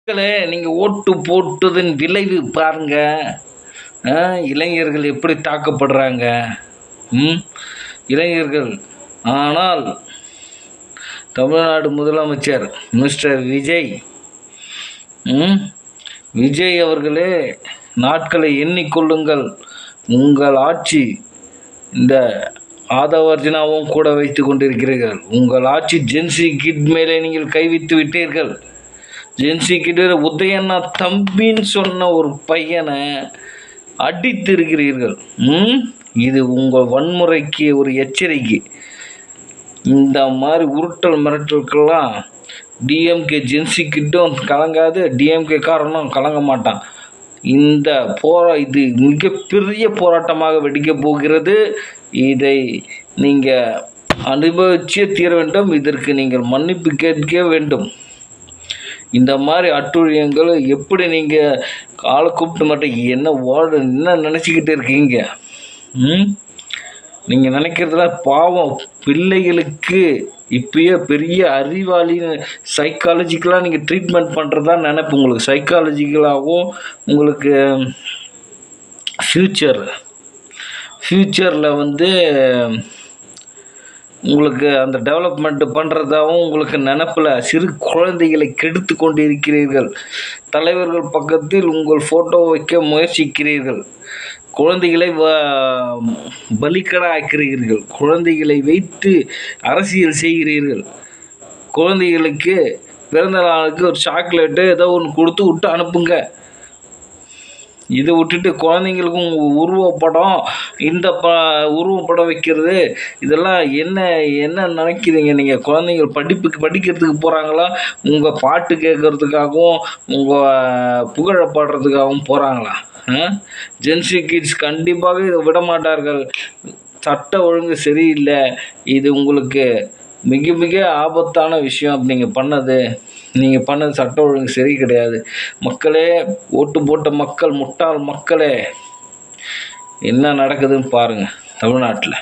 மக்களே, நீங்கள் ஓட்டு போட்டதன் விளைவு பாருங்க. இளைஞர்கள் எப்படி தாக்கப்படுறாங்க. இளைஞர்கள். ஆனால் தமிழ்நாடு முதலமைச்சர் மிஸ்டர் விஜய் அவர்களே, நாட்களை எண்ணிக்கொள்ளுங்கள். உங்கள் ஆட்சி இந்த ஆதவர்ஜனாவும் கூட வைத்து கொண்டிருக்கிறீர்கள். உங்கள் ஆட்சி ஜென்சி கிட் மேலே நீங்கள் கைவிட்டு விட்டீர்கள். ஜென்சி கிட்ட உதயண்ணா தம்பின்னு சொன்ன ஒரு பையனை அடித்திருக்கிறீர்கள். இது உங்கள் வன்முறைக்கு ஒரு எச்சரிக்கை. இந்த மாதிரி உருட்டல் மிரட்டலுக்கெல்லாம் டிஎம்கே ஜென்சி கிட்டும் கலங்காது, டிஎம்கே காரனும் கலங்க மாட்டான். இது மிகப்பெரிய போராட்டமாக வெடிக்கப் போகிறது. இதை நீங்கள் அனுபவிச்சே தீர வேண்டும். இதற்கு நீங்கள் மன்னிப்பு கேட்க வேண்டும். இந்த மாதிரி அட்டுழியங்கள் எப்படி நீங்கள் ஆளை கூப்பிட்டு மாட்டீங்க? என்ன நினச்சிக்கிட்டு இருக்கீங்க? நீங்கள் நினைக்கிறதுல பாவம். பிள்ளைகளுக்கு இப்பயே பெரிய அறிவாளின்னு சைக்காலஜிக்கலாக நீங்கள் ட்ரீட்மெண்ட் பண்ணுறதா நினைப்பு. உங்களுக்கு சைக்காலஜிக்கலாகவும் உங்களுக்கு ஃப்யூச்சரில் உங்களுக்கு அந்த டெவலப்மெண்ட் பண்ணுறதாகவும் உங்களுக்கு நினப்பில் சிறு குழந்தைகளை கெடுத்து கொண்டு இருக்கிறீர்கள். தலைவர்கள் பக்கத்தில் உங்கள் ஃபோட்டோ வைக்க முயற்சிக்கிறீர்கள். குழந்தைகளை பலிக்கடா ஆக்கிறீர்கள். குழந்தைகளை வைத்து அரசியல் செய்கிறீர்கள். குழந்தைகளுக்கு பிறந்த நாளுக்கு ஒரு சாக்லேட்டு ஏதோ ஒன்று கொடுத்து விட்டு அனுப்புங்க. இதை விட்டுட்டு குழந்தைங்களுக்கும் உருவப்படம் உருவப்படம் வைக்கிறது, இதெல்லாம் என்ன நினைக்கிறீங்க நீங்கள்? குழந்தைங்கள் படிக்கிறதுக்கு போகிறாங்களா? உங்கள் பாட்டு கேட்குறதுக்காகவும் உங்கள் புகழ பாடுறதுக்காகவும் போகிறாங்களா? ஜென்சி கிட்ஸ் கண்டிப்பாக இதை விட மாட்டார்கள். சட்ட ஒழுங்கு சரியில்லை. இது உங்களுக்கு மிக மிக ஆபத்தான விஷயம். நீங்கள் பண்ணது சட்ட ஒழுங்கு சரி கிடையாது. மக்களே, ஓட்டு போட்ட மக்கள், முட்டாள் மக்களே, என்ன நடக்குதுன்னு பாருங்கள் தமிழ்நாட்டில்.